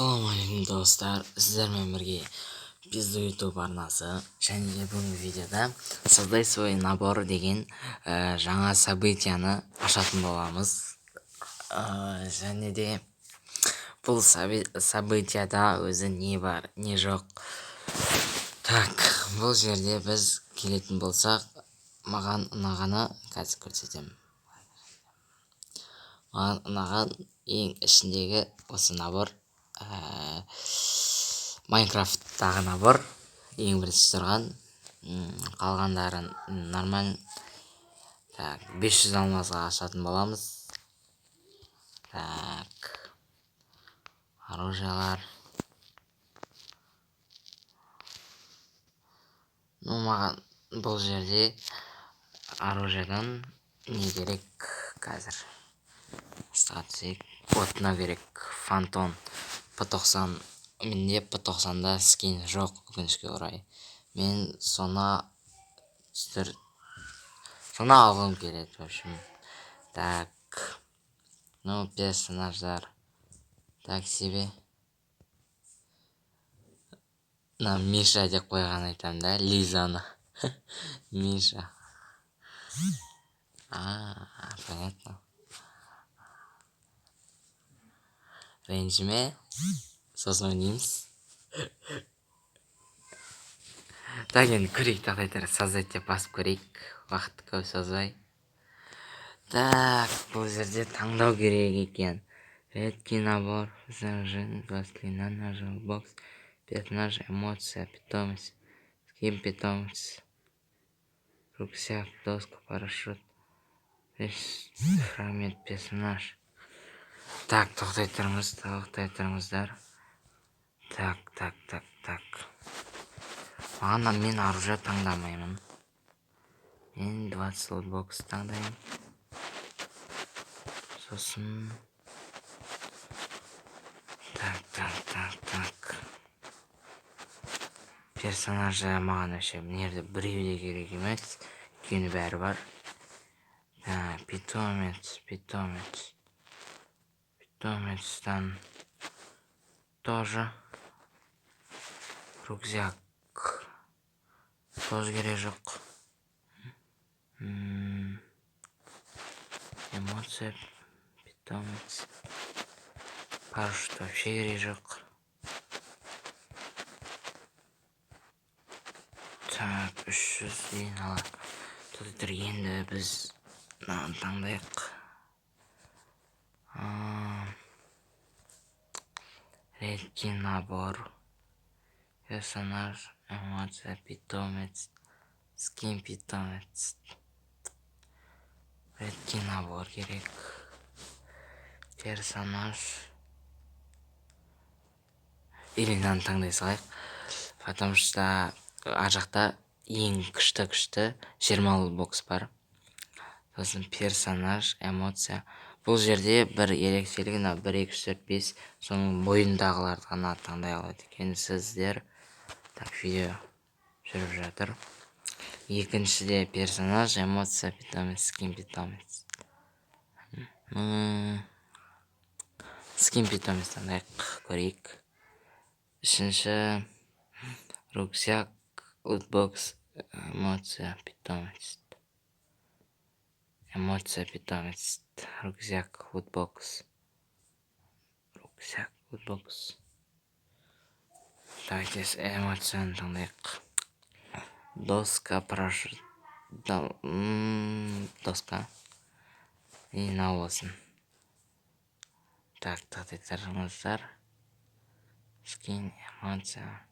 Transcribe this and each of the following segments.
Assalomu do'stlar, sizlarмен birga Pizza YouTube arnasi және бүгінгі видеода создай свой набор деген жаңа событияны ашатын боламыз. Және де бұл событияда өзі не бар, не жоқ. Так, бұл жерде біз келетін болсақ, маған ұнағаны қазір көрсетемін. Маған ұнаған ең ішіндегі осы набор Майнкрафттағы набор ең бірінші тұрған. Қалғандарын нормально. Так, 500 алмазға ашатын боламыз. Так, оружиялар. Маған бұл жерде оружиядан не керек қазір? Статик, отына керек. Фантон P90. Менде P90-да скин жоқ, өкінішке орай. Мен соны алғым келеді, в общем. Так, ну, персонаждар. Так себе. Миша деп қойған айтам да, Лизаны. Миша. Понятно. Ренжіме. Сосын ойнаймыз. Так, енді көрейік, тағдайдар создать деп басып көрейік. Уақыт көп созбай. Так, бұл жерде таңдау керек екен. Редкий набор, заражен, василина, нажал бокс, персонаж, эмоция, питомец, скин питомец, рюкзак, доска, парашют, фрагмент персонаж. Так, тоқтай тұрыңыздар. Так. Мен оружие таңдамаймын. Мен 20 лотбокс таңдаймын. Сосын... Так. Персонажы маған өше мінерді біреуде керек емес. Кені бәрі бар. Питомецтан тоже. Рюкзак тоже керек жоқ. Эмоция, питомец. Парашют вообще керек жоқ. Так, 300 дейін алады. Тұтыр енді біз таңдайық. Редкий набор. Персонаж, эмоция, питомец, скин питомец. Редкий набор керек. Персонаж. Или мынаны таңдай салайық. Потому что ажақта ең күшті 20 бокс бар. Сосын персонаж, эмоция. Бұл жерде бір ерекшелігі 1, 2, 3, 4, 5 соның бойындағыларды ғана таңдай алады екенсіздер. Так, видео жүріп жатыр. Екіншіде персонаж, эмоция, питомец, скин питомец. Скин питомец таңдайық, көрейік. Үшінші рюкзак, лутбокс, эмоция, питомец. Эмоция, питомец, рюкзак, лутбокс. Так, здесь эмоцияны таңдайық. Доска, парашют. Доска. И навосын. Так, тағдайдарыңыздар. Скин, эмоция.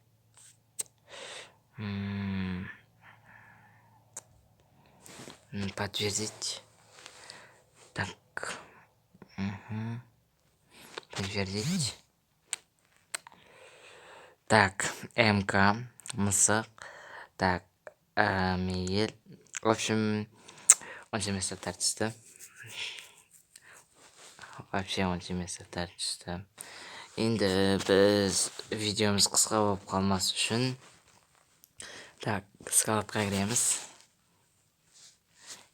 Подтвердить. Так. Подтвердить. Так, МК, мысық. Так, мейел. В общем, 10 месяцтер түсті. Вообще 10 месяцтер түсті. Енді біз видеомыз қысқа болып қалмас үшін. Так, скалатқа кіреміз.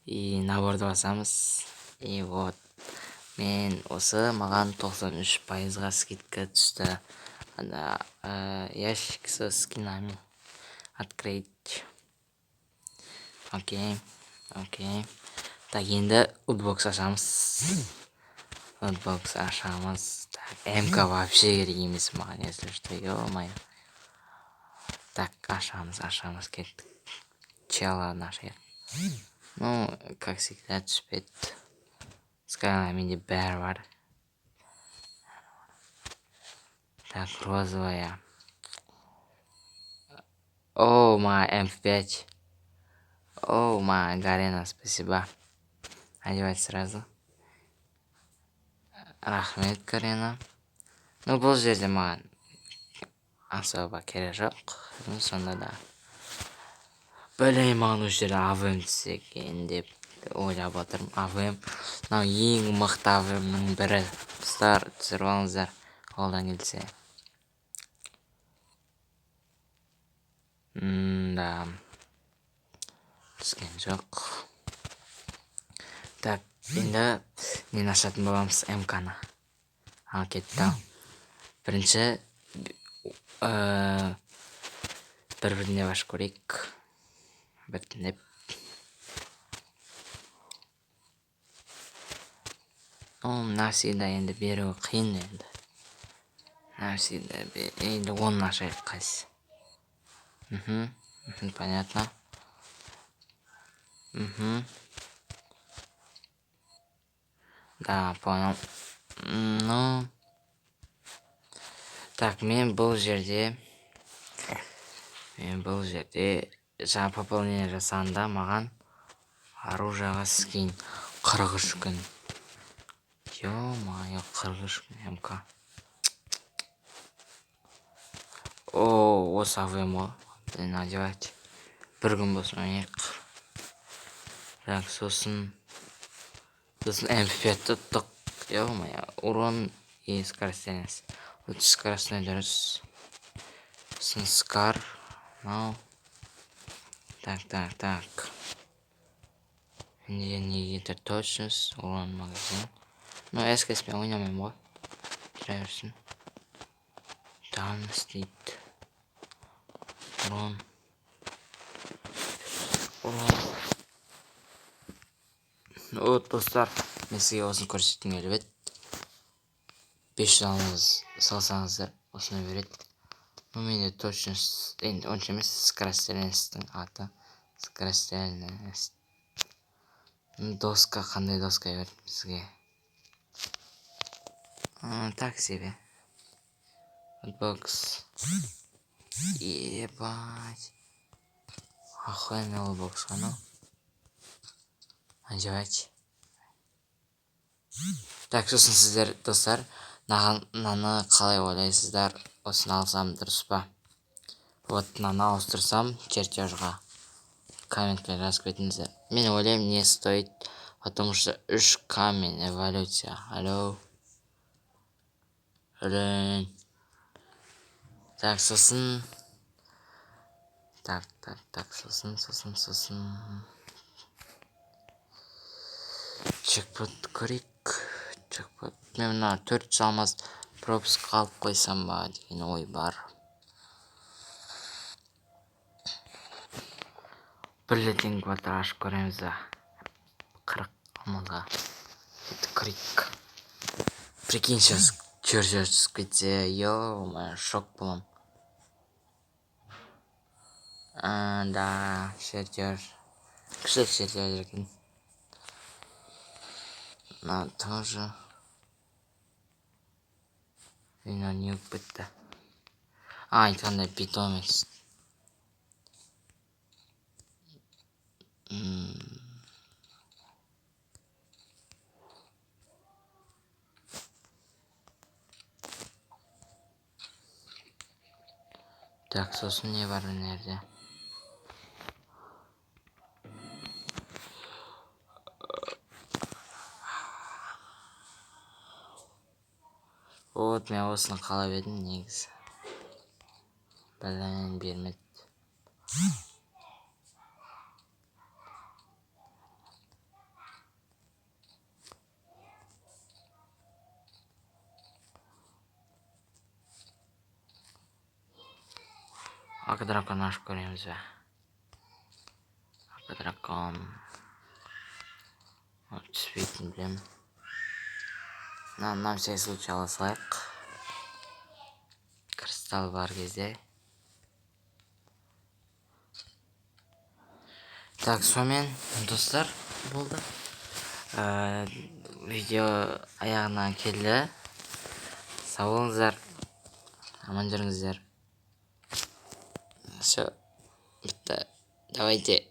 И наборды басамыз. И вот. Мен осы маған 93%-ға скидка түсті. Анда ящик со скинами открыть. Окей. Так, енді утбокс ашамыз. Так, МК вообще керек емес маған, если что, ё-моё. Так, ашамыз, кеттік. Чела нашер. Ну, как всегда, түспеді. Скайла менде бәрі бар. Так, розовая. О, моя М5. О, моя Гарена, спасибо. Одевать сразу. Рахмет, Гарена. Ну, бұл жерде маған особо керек жоқ. Ну, сонда да. Білеймін, маған осы жерде АВМ түссе екен деп ойлап отырмын. АВМ. Мынау ең мықты АВМнің бірі. Достар, түсіріп алыңыздар. Қолдан келсе. Да. Түскен жоқ. Так, енді нені ашатын боламыз, МК-ны. Ал кетті. Бірінші бір-біріне ашып көрейік. Біртіндеп. Навсегда енді беру қиын енді. Навсегда енді 10 ашайық қайсы. Понятно. Да, понял. Ну. Так, мен бұл жерде жаңа пополнение жасағанда маған оружияға скин 43 күн. Ё-моё, 43 күн МК. О, осы АВМ ғой. Надевать. Бір күн болсын ойнайық. Так, сосын М5 тұттық. Ё-моё, урон и скоростенность. Вот скоростной дұрыс. Сосын скар. Мынау. Так. Негедір точность, урон магазин. Ну, СКСпен ойнамайым ғой. Жүре берсін. Давность дейді. Урон. Вот, достар, мен сізге осын көрсеткім келіп еді. 500 алыңыз салсаңыздар осыны береді. Ну, менде точность, енді онша емес, скорострельностьтың аты. Скорострельность. Доска, қандай доска берді бізге? Так себе. Бокс. Ебать. Охуенный бокс, ну. Одевать. Так, сосын сіздер, достар, мынаны қалай ойлайсыздар? Осыны алсам дұрыс па? Вот, мынаны ауыстырсам чертежға. Комментке жазып кетіңіздер. Мен ойлаймын, не стоит, потому что 3 камень эволюция. Алло. Так, сосын. Так, сосын. Чекпот көрейік. Чекпот. Мен мына 4 салмас пропуск қалып қойсам ба деген ой бар. Бірлетен кватыр ашып көреміз ба. 40 алмаға. Кетті көрейік. Прикинь, сейчас чертеж түсіп кетсе, ё-моё, шок болам. Да, чертеж. Күшті чертеж екен. Мына тоже. Мына не бітті. Айтқандай питомец. Так, сосын не бар өнерде? Вот, мен осыны қалап едім негізі. Білін бермеді. ак дракон ашып көреміз бе? Ак дракон түспейтінін білемін. На всякий случай ала салайық. Кристалл бар кезде. Так, сонымен достар болды. Видео аяғына келді. Сау болыңыздар. Аман жүріңіздер. Все, бітті. Давайте.